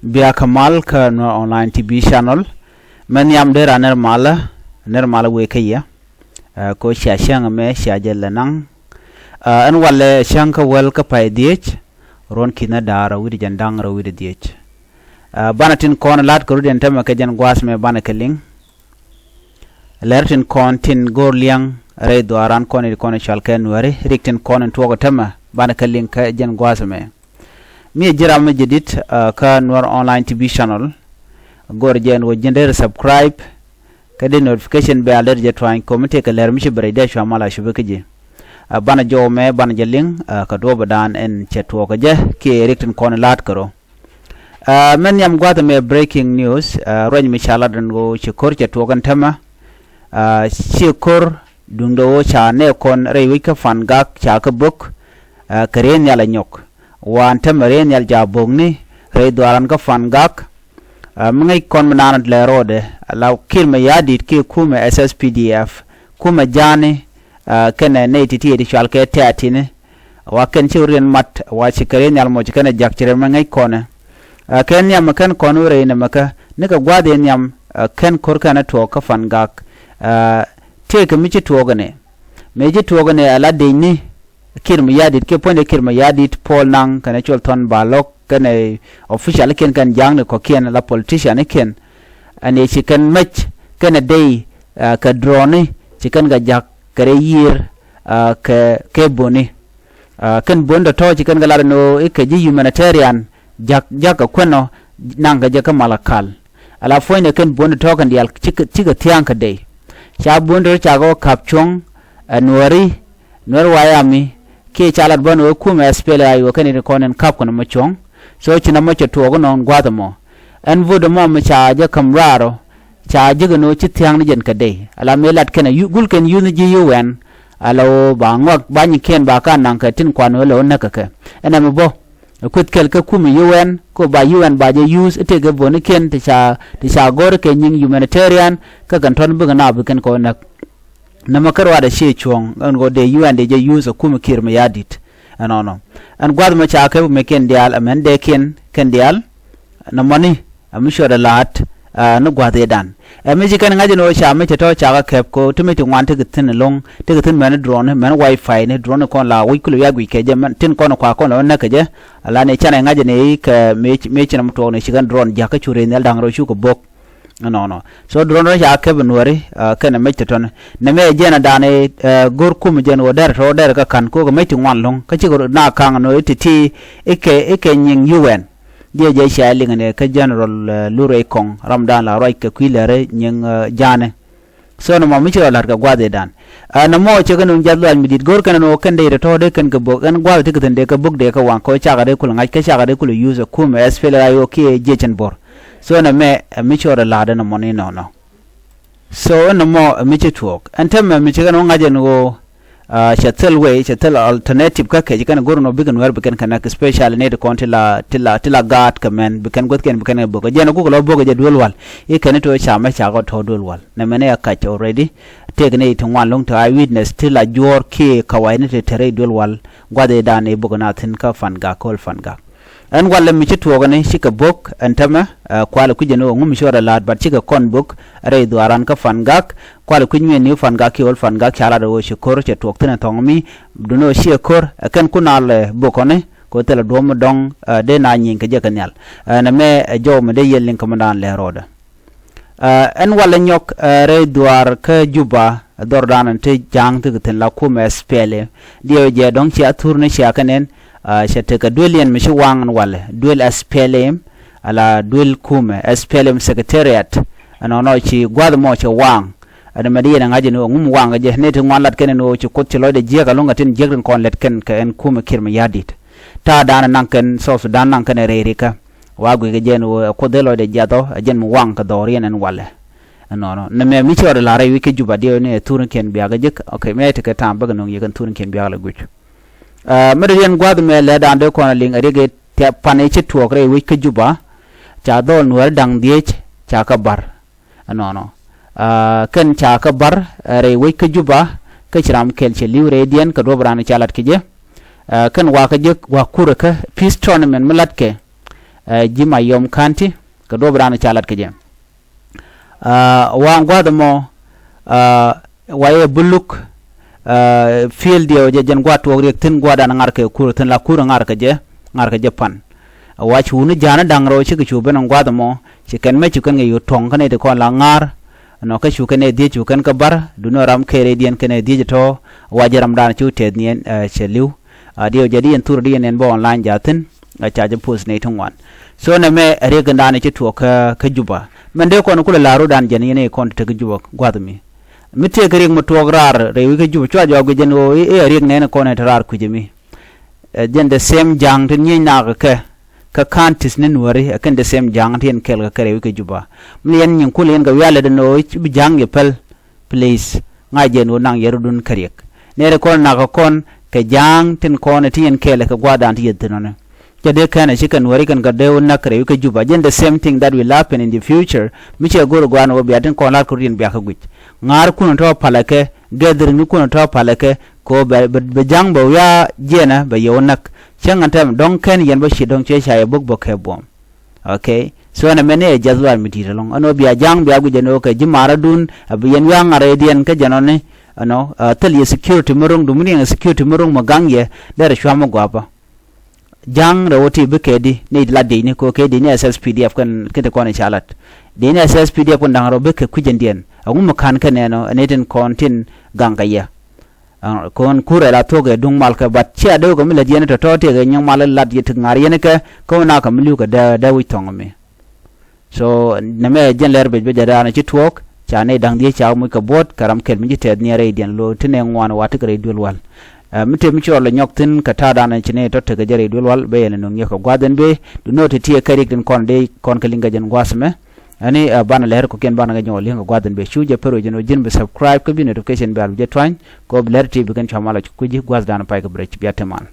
Bia Kamal ka no online TV channel men yam de raner mala we kaya ko shashang me shajel nang an wale shanka wel ka pai diech ron kina dara widi jandang ro widi diech banatin kon lat ko den tema ka jan gwas me banakeling lertin kon tin gorliang re doaran kon shalken wari riktin kon to tema banakeling ka jan gwas me mi jira me jedit ka Noor online TV channel gor jen wo jender subscribe kadi notification be alert je twain komite ka ler mi shibre de shamala shubeke bana jo me bana jeling ka do badan en chetwo ka je ke rektin kon lat karo men yam gwata me breaking news roñ mi chala dan go chikor chetwo kan tama chikor dundo cha ne kon rewi ka fan gak cha ka buk karen yala nyok wan temaren yal jabongni re dwaran ka fan gak mngai kon manan le rode law kirma yadit ke kuma SSPDF kuma jani kene ne titi di shalke tatine wa ken chirin mat wa chikaren yal mo chikane jakchire mngai kone ken yam kan konure ne maka ne ka gwade yam ken korkana to ka fan gak te ka michi to gane meji to gane ala deini kirma yadit ke ponde kirma yadit pol nang kana chol ton balok kana official ken kan jang ko ken la politician ken ane chicken match kana day ka drone chicken ga jak kare yir ke boni ken bondo to chicken ga no e ji humanitarian jak kweno nang ga jaka malakal ala foine ken bondo to kan dial chiga tiang ka day cha bondo cha go kapchong nor wayami ke chalat bono kuma spele ayo kan konen kap kono machong so china macho to non gwada mo en vodo mo ma cha ja kamraro cha jiga no chitiang ni jen kade ala melat kana gul ken yuni ji yuwen ala bangwak banyi ken ba kan nan ka tin kwano lo nakaka ena mo kut kel ka kuma yuwen ko ba yuwen ba je use ite ga boni ken ti cha gor ke nyin humanitarian ka kan ton buga na buken ko nak na makarwa da she chuong an go de yuwen de je use kuma kirma yadit no an gwad ma cha ka me ken dial amen de ken dial na money am sure da lat no gwad dan me ji kan ngaje no cha me to cha ka kep ko to me to wan te tin long te tin man drone man wifi ne drone kon la wi kulu ya gwi ke je man tin kon kwa kon na ke je ala ne cha ngaje ne ka me chi nam to ne shigan drone ja ka chure ne dang ro shu ko bok no so drone ro cha ke benwari kana me ton ne me je na dane gor kum je no der to der ka kan ko me ti wan long ka chi go na kan no ti eke nyin UN je sha linga ne ka general lure kong ramdan la roi ka kwilere nyin jane so no mo mi chi la ka gwade dan na mo che kan jadlo al midit gor kan no kan de to de kan ka bok an gwade ti kan de ka bok de ka wan ko cha ga de kul ngai ka cha ga de kul use kum SPL ayo ke je chen bor so na me mi chi la da na money no so no mo mi chi talk antem mi chi kan ngaje no shatel alternative ka ke kan gor no bigan wer bikan kan special ne de kontila tila gat kamen bikan got ken bikan boga jeno ko lo boga je dolwal e kan to chama cha go to dolwal na mene ya ka already tegne it wan long to I witness tila jor ke kawai ne tere dolwal gwade da ne boga na tin ka fan ga kol fan ga an walla mi ci tuwa ne shi ka bok antama kwala kuje no ngum shora lad bat ci ka kon bok re do aran ka fangak kwala kunye ni fangak ki ol fangak ala do shi kor ci tuwa tana tongmi duno shi kor kan kunal bokone ko tela do mo dong de na nyin ka je kanal na me jo me de yelin komandan le roda an walla nyok re duar ka juba dordan te jang te ten la kuma spele dio je dong ci aturne shi akanen shataka duelian mishi wangan wale duel SPLM ala duel kume SPLM secretariat ano chi gwad mo chi wang ada madina ngaje no ngum wanga je ne to ngwalat ken no chi kot chi loide je ka longa tin jegren kon let ken ka en kume kirma yadit ta dana nan ken so sudan nan ken reerika wagu ge je no ko de loide jado jen mu wang ka dorien en wale no ne me mi chi ora la re wiki juba dio ne turun ken biaga jek okay me te ka tamba no yegan turun ken biaga la guchu medien gwad me le dande ko ling arige te pane chi tuokre wi ke juba cha do nuer dang diech cha ka bar no ken cha ka bar re wi ke juba ke chram kel che liure dien ka do brane chalat ke je kan wa ka je wa kura ka peace tournament melat ke jima yom kanti ka do brana chalat ke je wa ngwa mo waye buluk field yo je jen gwa to rek tin gwa dan ngar ke kur tin la kur ngar ke je pan wa chu ni jana dangro chi chu ben ngwa mo chi ken me chu ken yu tong kan de ko la ngar no ka chu ken de chu ken ka bar du no ram khere dien ken de to wa jaram dan chu te nien cheliu dio jadi en tur dien en bo online jatin cha je post ne thong wan so na me re gan dan chi to ka juba men de ko no kula laro dan jen ne kon te juba gwa mi mite kering mo tograr re wi ke juba chwa jo ge jen o e re ne ko ne tarar ku jemi jen the same jang tin yin na ka kantis ne nuari akan the same jang tin kel ka kare wi ke juba mien nyin kulen ga yale de no bi jang ye pel please ngai jen o nang yeru dun karek ne re kon na ka kon ke jang tin ko ne tin kel ka gwa dan ti yedno ne jade kana shikan wari kan ga de wonna kare wi ke juba jen the same thing that will happen in the future mi che goro gwan o bi atin ko lar ko rin bi ka guch ngar kun to palake geder ni kun to palake ko be jang bo ya jena be yonak changan tam dong ken yen bo shi dong che sha buk bok he bom okay so na mene jazwal mi long ano bi jang bi agu jeno ke jimara dun bi yen yang are dien ke janone ano tel security murung dumuni security murung magang ye der shwamo gwapa jang rawoti be kedi ne la de ni ko kedi ne SSPDF kan kete ko ne chalat de ne SSPDF ko ndang ro be ke kujendien agum makan kan no neten kontin gangaya kon kure la toge dung mal ka bat chia do ko mi la jene to tote ga nyang mal lat yet ngar yene ka ko na ka milu ka da wi tong me so na me jen ler be jada na ci tok cha ne dang die cha mu ka bot karam kel mi te ne re den lo tine ngwan wat ka re dul wal mite mi chol nyok tin ka ta da na chine to te ga jere dul wal be ne no nyeko gwaden be du no te tie karik den kon de kon ka linga jen gwasme ani bana leher ko ken bana ga nyol linga gwaden be chuje pero jeno jin be subscribe ko bi notification be al je twan ko bler tv kan chamala ku ji gwas dan pay ko brech biateman